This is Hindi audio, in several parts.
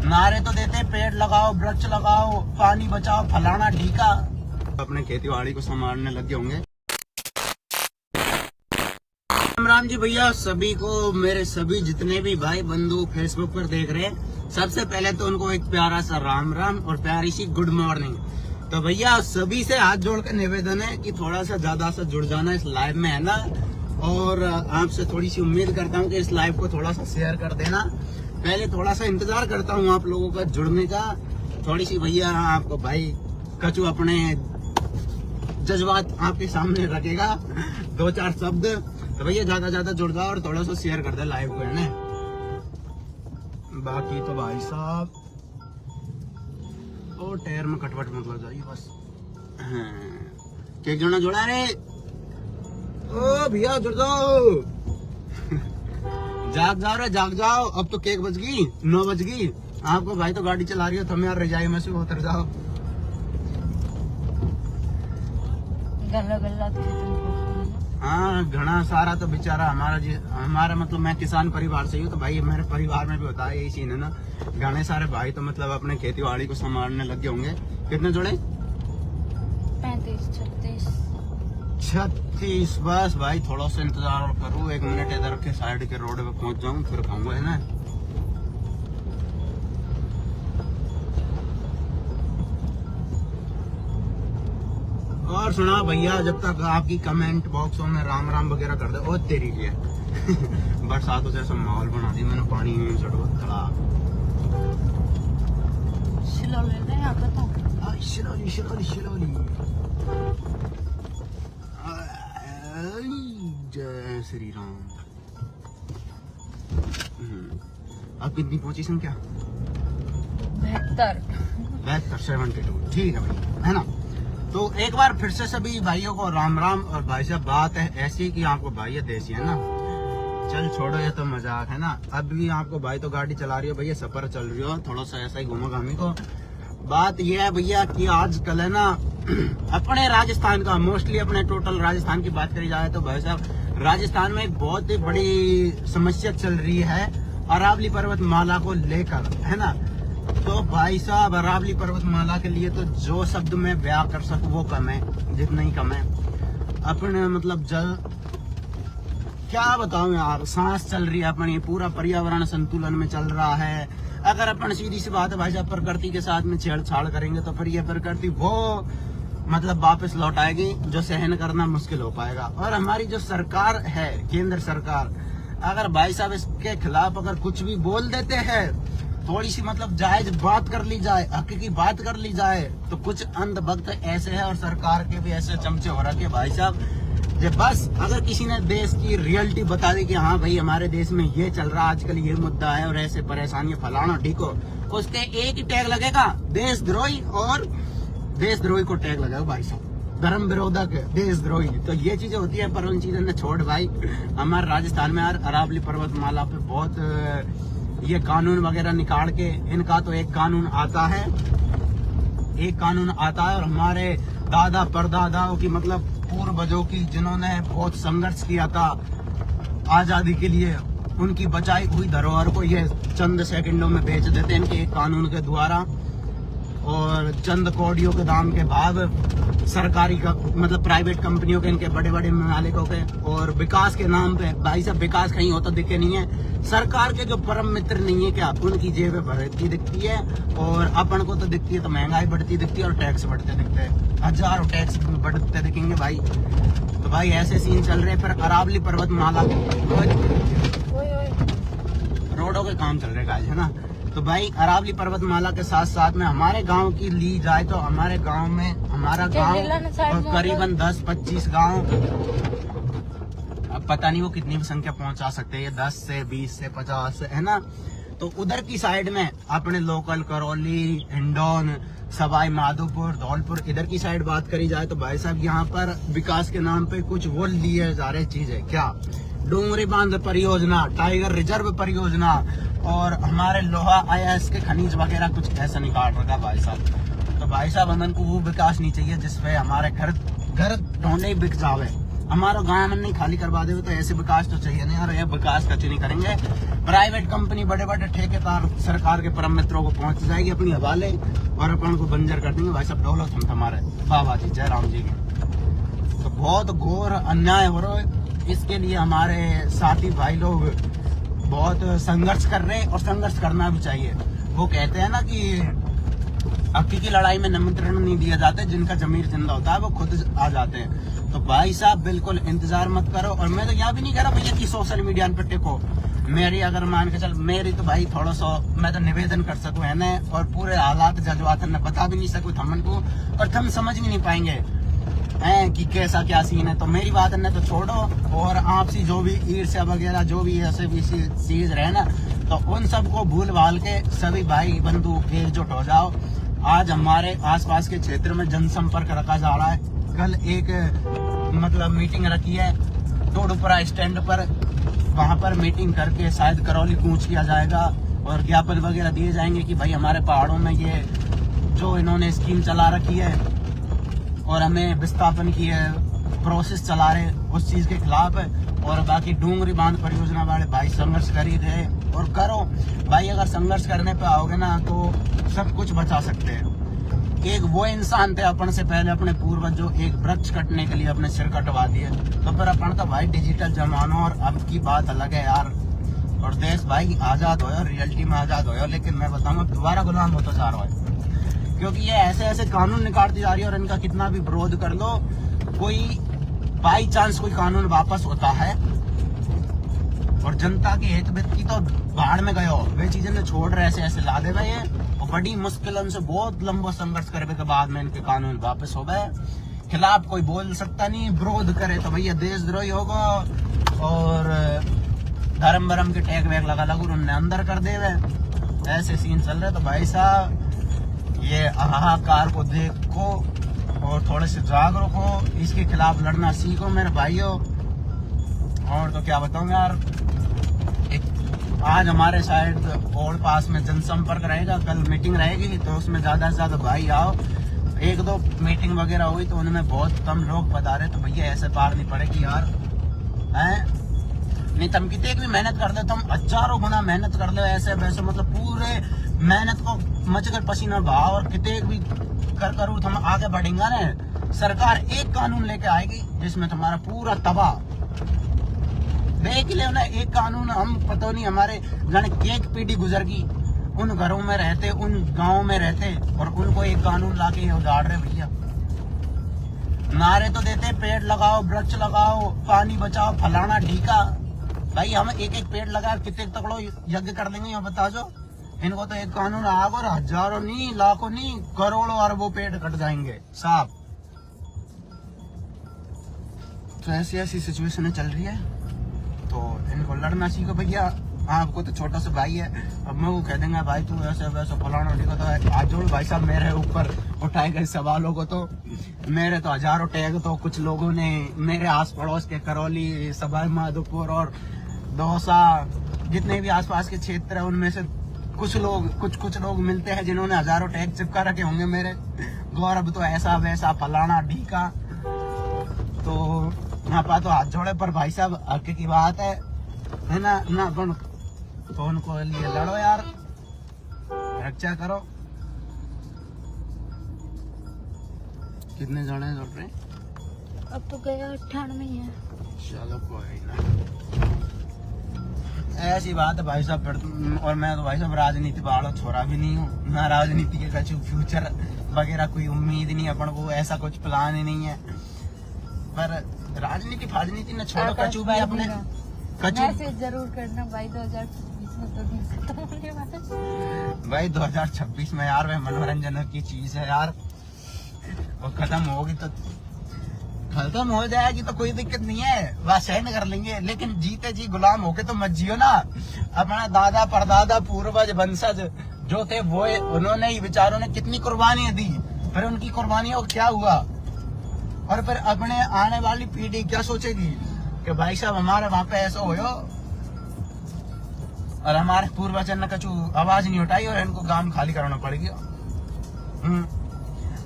नारे तो देते पेड़ लगाओ, वृक्ष लगाओ, पानी बचाओ, फलाना ढीका। अपने खेती बाड़ी को संभालने लगे होंगे। राम जी भैया, सभी को मेरे सभी जितने भी भाई बंधु फेसबुक पर देख रहे हैं, सबसे पहले तो उनको एक प्यारा सा राम राम और प्यारी सी गुड मॉर्निंग। तो भैया सभी से हाथ जोड़ कर निवेदन है कि थोड़ा सा ज्यादा सा जुड़ जाना इस लाइव में, है ना। और आपसे थोड़ी सी उम्मीद करता हूँ कि इस लाइव को थोड़ा सा शेयर कर देना। पहले थोड़ा सा इंतजार करता हूँ आप लोगों का जुड़ने का। थोड़ी सी भैया आपको भाई कचू अपने जज्बात आपके सामने रखेगा, 2-4 शब्द। तो भैया ज्यादा जुड़ जाओ और थोड़ा सा शेयर कर दे लाइव को, है ना। बाकी तो भाई साहब ओ टायर में कटवट मत लग जाइए बस। केक जोड़ना जोड़ा रे। ओ भैया जुड़ जाओ। जाग जाओ रे, जाग जाओ। अब तो केक बज गई, 9 बज गई। आपको भाई तो गाड़ी चला रही हो, तुम यार रजाई में से उतर जाओ। हाँ, घना सारा तो बेचारा हमारा मतलब मैं किसान परिवार से हूँ, तो भाई मेरे परिवार में भी होता है यही सीन, है ना। घने सारे भाई तो मतलब अपने खेती बाड़ी को संभालने लगे होंगे। कितने जोड़े? 36। बस भाई थोड़ा सा इंतजार करूँ, 1 मिनट इधर के साइड के रोड पे पहुंच जाऊँ फिर खाऊंगा, है ना। और सुना भैया, जब तक आपकी कमेंट बॉक्सों में राम राम वगैरह कर दे, और तेरी लिए बरसातों जैसा माहौल बना दी मैंने, पानी में चढ़ो खड़ा। जय श्री राम। अब कितनी पहुंची संख्या? 72। ठीक है भाई, है ना। तो एक बार फिर से सभी भाइयों को राम राम। और भाई साहब बात है ऐसी कि आपको भाई देसी, है ना। चल छोड़ो ये तो मजाक, है ना। अभी आपको भाई तो गाड़ी चला रही हो भैया, सफर चल रही हो, थोड़ा सा ऐसा ही घूमो घामी को। बात ये है भैया कि आजकल, है ना, अपने राजस्थान का मोस्टली अपने टोटल राजस्थान की बात करी जाए तो भाई साहब राजस्थान में एक बहुत ही बड़ी समस्या चल रही है अरावली पर्वतमाला को लेकर, है ना। तो भाई साहब अरावली पर्वतमाला के लिए तो जो शब्द मैं बयां कर सकूं वो कम है, जितना ही कम है। अपने मतलब जल क्या बताऊं यार, सांस चल रही है अपनी, पूरा पर्यावरण संतुलन में चल रहा है। अगर अपन सीधी सी बात है भाई साहब प्रकृति के साथ में छेड़छाड़ करेंगे तो फिर ये प्रकृति वो मतलब वापस लौट आएगी, जो सहन करना मुश्किल हो पाएगा। और हमारी जो सरकार है, केंद्र सरकार, अगर भाई साहब इसके खिलाफ अगर कुछ भी बोल देते हैं, थोड़ी सी मतलब जायज बात कर ली जाए, हकीकी बात कर ली जाए, तो कुछ अंधभक्त ऐसे हैं और सरकार के भी ऐसे चमचे हो रखे भाई साहब, जब बस अगर किसी ने देश की रियलिटी बता दी कि हाँ भाई हमारे देश में ये चल रहा है आजकल, ये मुद्दा है और ऐसे परेशानी फलाना ढीको, उसके एक ही टैग लगेगा देशद्रोही, और देशद्रोही को टैग लगेगा भाई साहब, धर्म विरोधक, देशद्रोही। तो ये चीजें होती है, पर उन चीजों ने छोड़ भाई हमारे राजस्थान में यार अरावली पर्वतमाला पे बहुत ये कानून वगैरह निकाल के, इनका तो एक कानून आता है और हमारे दादा परदादाओं की मतलब पूर्वजों की, जिन्होंने बहुत संघर्ष किया था आजादी के लिए, उनकी बचाई हुई धरोहर को ये चंद सेकंडों में बेच देते हैं इनके एक कानून के द्वारा, और चंद कौड़ियों के दाम के बाद सरकारी का मतलब प्राइवेट कंपनियों के, इनके बड़े बड़े मालिकों के, और विकास के नाम पे भाई साहब विकास कहीं होता दिखे नहीं है। सरकार के जो परम मित्र नहीं है क्या, उनकी जेबें बढ़ती दिखती है, और अपन को तो दिखती है तो महंगाई बढ़ती दिखती है और टैक्स बढ़ते दिखते हैं, हजारों टैक्स बढ़ते दिखेंगे भाई। तो भाई ऐसे सीन चल रहे हैं। फिर अरावली पर्वतमाला रोडों के काम चल रहे गाइस, है ना। तो भाई अरावली पर्वतमाला के साथ साथ में हमारे गांव की ली जाए तो हमारे गांव में, हमारा गांव करीबन 10-25 गांव, अब पता नहीं वो कितनी भी संख्या पहुंचा सकते हैं, 10 से 20 से 50 है ना। तो उधर की साइड में अपने लोकल करौली, हिंडौन, सवाई माधोपुर, धौलपुर, इधर की साइड बात करी जाए तो भाई साहब यहाँ पर विकास के नाम पे कुछ वो लिए जा रहे चीजें, क्या डोंगरी बांध परियोजना, टाइगर रिजर्व परियोजना, और हमारे लोहा आईएस के खनिज वगैरह कुछ ऐसा निकाल रखा भाई साहब। तो भाई साहब हमन को वो विकास नहीं चाहिए जिसपे हमारे घर ढोंडे बिक जावे, हमारा गाँव में नहीं खाली करवा दे तो ऐसे विकास तो चाहिए नहीं यार, ये विकास कच्चे नहीं करेंगे। प्राइवेट कंपनी बड़े बड़े ठेकेदार सरकार के परम मित्रों को पहुंच जाएगी अपनी हवाले और अपन को बंजर कर देंगे। भाई साहब डोलो तुम हमारे बाबा जी जय राम जी के। तो बहुत घोर अन्याय हो रहा है, इसके लिए हमारे साथी भाई लोग बहुत संघर्ष कर रहे हैं और संघर्ष करना भी चाहिए। वो कहते हैं ना कि अक्की की लड़ाई में निमंत्रण नहीं दिया जाता, जिनका जमीर जिंदा होता है वो खुद आ जाते हैं। तो भाई साहब बिल्कुल इंतजार मत करो। और मैं तो यहाँ भी नहीं कह रहा भैया कि सोशल मीडिया पे टिको, मेरी अगर मान के चल मेरी तो भाई थोड़ा सा मैं तो निवेदन कर सकूं है ना, और पूरे हालात जज्बात न बता भी नहीं सकूं थमन को, और हम समझ भी नहीं पाएंगे हैं कि कैसा क्या सीन है। तो मेरी बात है तो छोड़ो, और आपसी जो भी ईर्ष्या वगैरह जो भी ऐसे भी चीज रहे ना, तो उन सबको भूल भाल के सभी भाई बंधु एकजुट हो जाओ। आज हमारे आसपास के क्षेत्र में जनसंपर्क रखा जा रहा है। कल एक मतलब मीटिंग रखी है टोडुपुरा स्टैंड पर, वहां पर मीटिंग करके शायद करौली कूच किया जाएगा और ज्ञापन वगैरह दिए जाएंगे कि भाई हमारे पहाड़ों में ये जो इन्होंने स्कीम चला रखी है और हमें विस्थापन की है प्रोसेस चला रहे उस चीज के खिलाफ है। और बाकी डूंगरी बांध परियोजना वाले भाई संघर्ष कर ही रहे और करो भाई। अगर संघर्ष करने पे आओगे ना तो सब कुछ बचा सकते हैं। एक वो इंसान थे अपन से पहले अपने पूर्वज जो एक वृक्ष कटने के लिए अपने सिर कटवा दिए, तो फिर अपन तो भाई डिजिटल जमाना और अब की बात अलग है यार। और देश भाई आजाद हो, रियलिटी में आजाद हो, लेकिन मैं बताऊंगा दोबारा गुलाम होता जा रहा है, क्योंकि ये ऐसे ऐसे कानून निकालती जा रही है और इनका कितना भी विरोध कर लो, कोई बाई चांस कोई कानून वापस होता है और जनता के हित की तो बाढ़ में गयो वे चीजें ने छोड़ रहे ऐसे ऐसे ला दे गए और बड़ी मुश्किलों से बहुत लंबा संघर्ष करने के बाद में इनके कानून वापस हो गए। खिलाफ कोई बोल सकता नहीं, विरोध करे तो भैया देशद्रोही होगा और धर्म भरम के टैग वैग लगा लगा उन्हें अंदर कर दे वे। ऐसे सीन चल रहे। तो भाई साहब ये हाहाकार को देखो और थोड़े से जागरूक हो, इसके खिलाफ लड़ना सीखो मेरे भाइयों। और तो क्या बताऊं यार, आज हमारे शायद और पास में जनसंपर्क रहेगा, कल मीटिंग रहेगी तो उसमें ज्यादा से ज्यादा भाई आओ। एक दो मीटिंग वगैरह हुई तो उनमें बहुत कम लोग बता रहे, तो भैया ऐसे पार नहीं पड़ेगी यार हैं। नहीं तुम कितने भी मेहनत कर दो, तुम हजारों गुना मेहनत कर दो ऐसे वैसे, मतलब पूरे मेहनत को मचकर पसीना बहाओ और कितने भी कर हम आगे बढ़ेंगे ना, सरकार एक कानून लेके आएगी जिसमें तुम्हारा पूरा तबाह देख ले ना। एक कानून हम पता नहीं हमारे जाने एक पीढ़ी गुजर गई उन घरों में रहते, उन गांवों में रहते, और उनको एक कानून लाके उजाड़ रहे भैया। नारे तो देते पेड़ लगाओ, वृक्ष लगाओ, पानी बचाओ, फलाना ढीका। भाई हम एक एक पेड़ लगा कितने तकड़ो यज्ञ कर देंगे ये बता जो। इनको तो एक कानून आग और हजारों नहीं, लाखों नहीं, करोड़ों अरबों पेड़ कट जाएंगे साहब। तो ऐसी ऐसी सिचुएशन चल रही है, तो इनको लड़ना सीखो भैया। आपको तो छोटा सा भाई है, अब मैं वो कह देंगे भाई तू ऐसे वैसे फलाना ठीक है। आज जोड़ भाई साहब मेरे ऊपर उठाए गए सवालों को तो मेरे तो हजारों टैग तो कुछ लोगों ने मेरे आस पड़ोस के करौली, सवाई माधोपुर और दौसा जितने भी आसपास के क्षेत्र है उनमें से कुछ लोग मिलते हैं जिन्होंने हजारों टैग चिपका रखे होंगे मेरे। गौरव तो ऐसा वैसा फलाना ढीका, तो यहाँ पा तो हाथ जोड़े पर भाई साहब हक की बात है ना ना तो उनको लिए लड़ो यार, रक्षा करो। कितने जने जोड़ रहे अब तो गया 98 है। चलो कोई ना, ऐसी बात है भाई साहब। और मैं तो भाई साहब राजनीति वाला छोरा भी नहीं हूँ ना, राजनीति के कुछ फ्यूचर वगैरह कोई उम्मीद नहीं अपन को, ऐसा कुछ प्लान ही नहीं है। पर राजनीति फाजनीति न छोड़ो, कचू भी अपने मैसेज जरूर करना भाई 2026 में तो दिन खत्म होने वाला। भाई 2026 में यार वह मनोरंजन की चीज है यार, वो खत्म होगी तो खत्म हो जाएगी तो कोई दिक्कत नहीं है, वह सहन कर लेंगे। लेकिन जीते जी गुलाम होके तो मत जियो ना। अपना दादा परदादा पूर्वज वंशज जो थे वो उन्होंने ही विचारों ने कितनी कुर्बानियां दी, फिर उनकी कुर्बानियों को क्या हुआ, और फिर अपने आने वाली पीढ़ी क्या सोचेगी कि भाई साहब हमारे वहां पे ऐसा हो और हमारे पूर्वज ने कछु आवाज नहीं उठाई और इनको गांव खाली कराना पड़ेगी।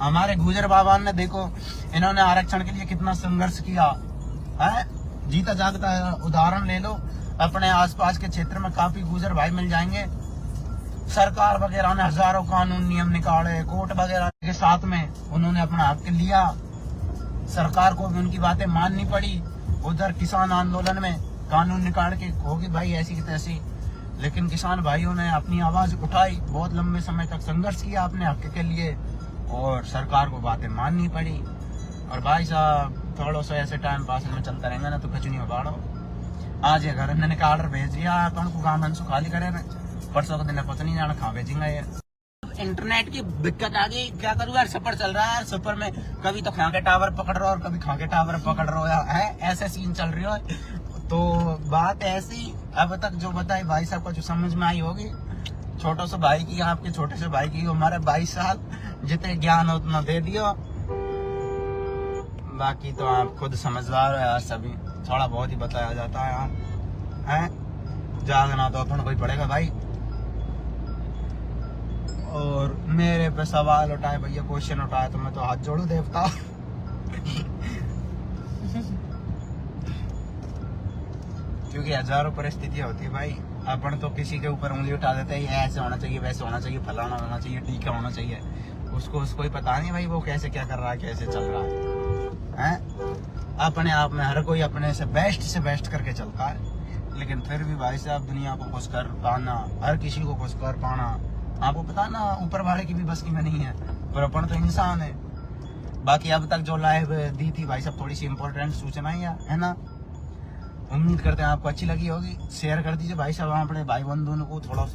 हमारे गुजर बाबा ने देखो इन्होंने आरक्षण के लिए कितना संघर्ष किया, है। जीता जागता उदाहरण ले लो, अपने आसपास के क्षेत्र में काफी गुजर भाई मिल जाएंगे। सरकार वगैरह ने हजारों कानून नियम निकाले, कोर्ट वगैरह के साथ में उन्होंने अपना हक लिया, सरकार को भी उनकी बातें माननी पड़ी। उधर किसान आंदोलन में कानून निकाल के होगी भाई ऐसी की तैसी, लेकिन किसान भाइयों ने अपनी आवाज उठाई, बहुत लंबे समय तक संघर्ष किया अपने हक के लिए, और सरकार को बातें माननी पड़ी। और भाई साहब थोड़ा सा ऐसे टाइम पास में चलता रहेगा ना तो कुछ नहीं हो पाड़ो। आज ये घर इन्होंने का ऑर्डर भेज दिया, अपन को काम अंशु खाली करे ना, परसों को दिन पता नहीं जाना खा भेजेंगे ये। इंटरनेट की दिक्कत आ गई, क्या करूँ यार, सफर चल रहा है, सफर में कभी तो खा के टावर पकड़ रहा हो और कभी खा के टावर पकड़ रहा हो यार, है ऐसे सीन चल रही हो। तो बात ऐसी अब तक जो बताई भाई साहब को जो समझ में आई होगी, छोटो से भाई की, आपके छोटे से भाई की हमारे 22 साल, जितने ज्ञान हो उतना दे दियो, बाकी तो आप खुद समझदार हो यार। सभी थोड़ा बहुत ही बताया जाता है यार, है जागना तो अपन को ही पड़ेगा भाई। और मेरे पे सवाल उठाए भैया, क्वेश्चन उठाए तो मैं तो हाथ जोड़ू देवता। क्योंकि हजारों परिस्थितियां होती है भाई, अपन तो किसी के ऊपर उंगली उठा देते हैं, ये ऐसे होना चाहिए, वैसे होना चाहिए, फलाना होना चाहिए, टीका होना चाहिए, उसको ही पता नहीं भाई वो कैसे क्या कर रहा है, कैसे चल रहा है। अपने आप में हर कोई अपने से बेस्ट करके चलता है, लेकिन फिर भी भाई साहब दुनिया को खुश कर पाना, हर किसी को खुश कर पाना, आपको पता ना ऊपर वाले की भी बस की में नहीं है, पर अपन तो इंसान है। बाकी अब तक जो लाइव दी थी भाई साहब थोड़ी सी इम्पोर्टेंट सूचनाएं है ना, उम्मीद करते हैं आपको अच्छी लगी होगी। शेयर कर दीजिए भाई साहब अपने भाई बंधुओं को थोड़ा